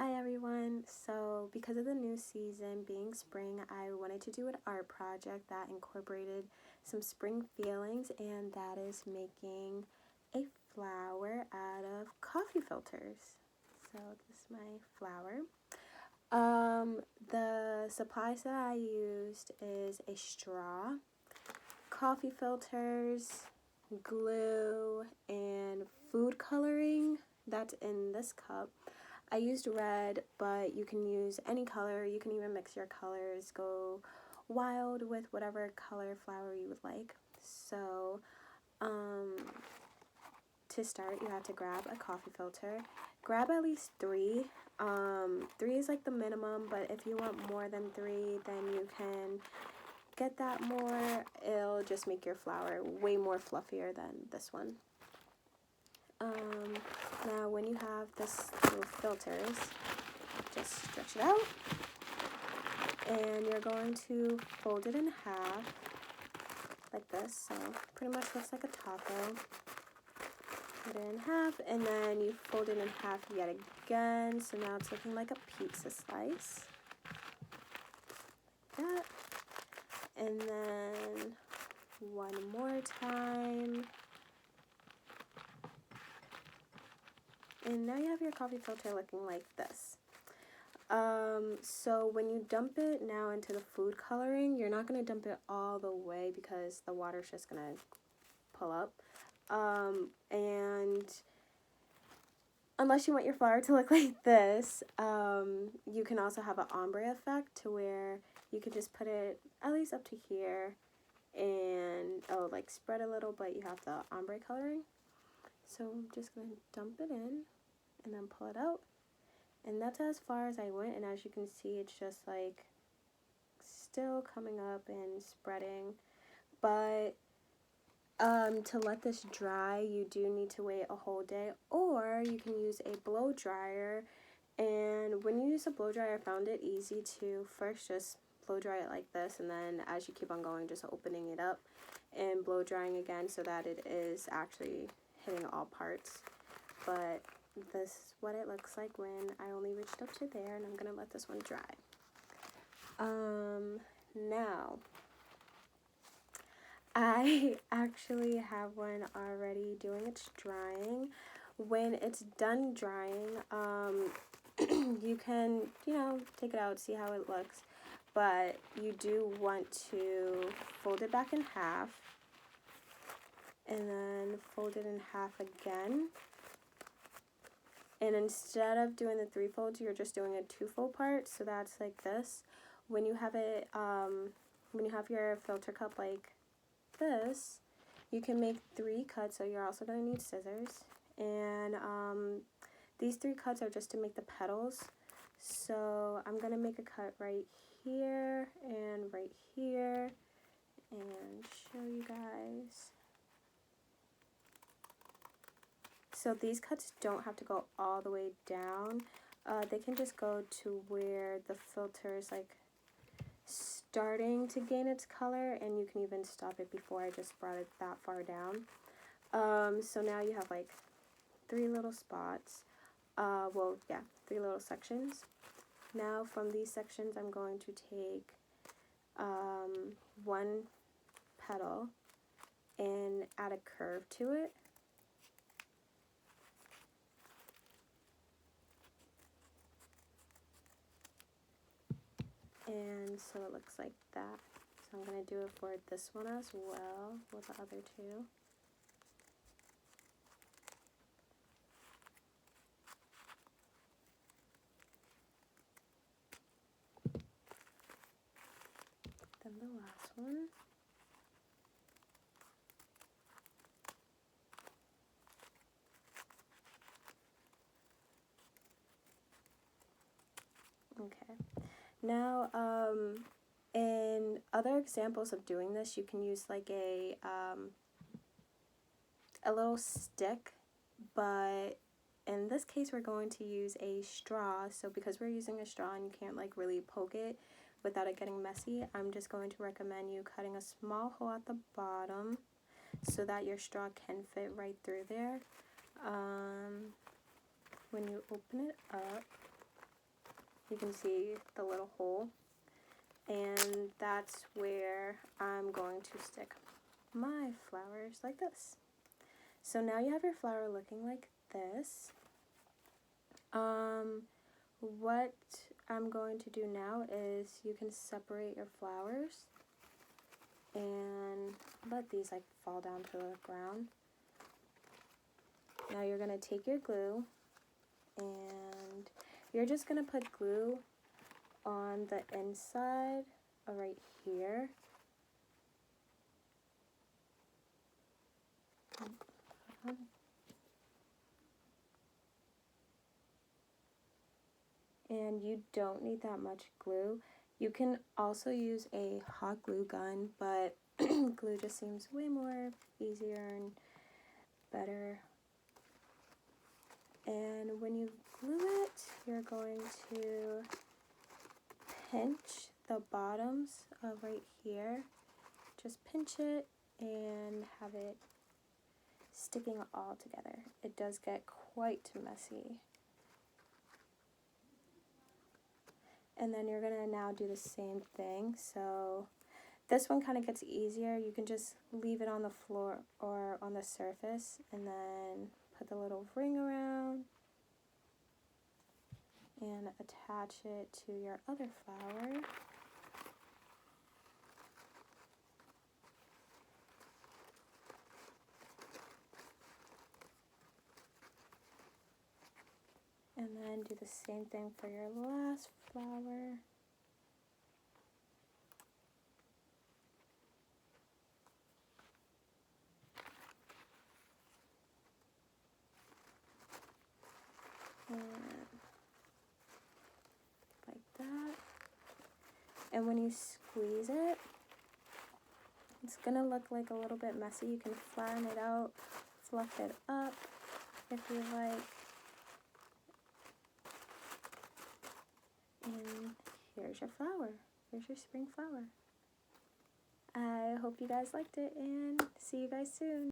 Hi everyone. So because of the new season being spring, I wanted to do an art project that incorporated some spring feelings, and that is making a flower out of coffee filters. So this is my flower. The supplies that I used is a straw, coffee filters, glue, and food coloring that's in this cup. I used red, but you can use any color. You can even mix your colors, go wild with whatever color flower you would like. So, to start, you have to grab a coffee filter. Grab at least three. Three is like the minimum, but if you want more than three, then you can get that more. It'll just make your flower way more fluffier than this one. Now when you have this little filters, just stretch it out, and you're going to fold it in half like this, so pretty much looks like a taco. Put it in half, and then you fold it in half yet again, so now it's looking like a pizza slice, like that. And then one more time. And now you have your coffee filter looking like this. So when you dump it now into the food coloring, you're not going to dump it all the way because the water's just going to pull up. And unless you want your flower to look like this, you can also have an ombre effect to where you can just put it at least up to here and like spread a little, but you have the ombre coloring. So I'm just going to dump it in and then pull it out. And that's as far as I went, and as you can see, it's just like still coming up and spreading. But to let this dry, you do need to wait a whole day, or you can use a blow dryer. And when you use a blow dryer, I found it easy to first just blow dry it like this, and then as you keep on going, just opening it up and blow drying again so that it is actually hitting all parts. But this is what it looks like when I only reached up to there, and I'm gonna let this one dry. Now I actually have one already doing its drying. When it's done drying, you can, take it out, see how it looks, but you do want to fold it back in half and then fold it in half again. And instead of doing the three folds, you're just doing a two-fold part. So that's like this. When you have it, when you have your filter cup like this, you can make 3 cuts. So you're also going to need scissors. And these 3 cuts are just to make the petals. So I'm going to make a cut right here and right here and show you guys. So these cuts don't have to go all the way down. They can just go to where the filter is like starting to gain its color, and you can even stop it before I just brought it that far down. So now you have like 3 little spots. 3 little sections. Now from these sections, I'm going to take 1 petal and add a curve to it. And so it looks like that. So I'm going to do it for this one as well with the other 2. Then the last one. Okay. Now, in other examples of doing this, you can use like a little stick, but in this case, we're going to use a straw. So because we're using a straw and you can't like really poke it without it getting messy, I'm just going to recommend you cutting a small hole at the bottom so that your straw can fit right through there. When you open it up, you can see the little hole, and that's where I'm going to stick my flowers like this. So now you have your flower looking like this. What I'm going to do now is you can separate your flowers and let these like fall down to the ground. Now you're going to take your glue and you're just going to put glue on the inside right here. And you don't need that much glue. You can also use a hot glue gun, but glue just seems way more easier and better. And when you glue it, you're going to pinch the bottoms of right here. Just pinch it and have it sticking all together. It does get quite messy. And then you're gonna now do the same thing. So this one kind of gets easier. You can just leave it on the floor or on the surface and then put the little ring around and attach it to your other flower. And then do the same thing for your last flower. And like that. And when you squeeze it, it's gonna look like a little bit messy. You can flatten it out, fluff it up if you like. And here's your flower. Here's your spring flower. I hope you guys liked it and see you guys soon.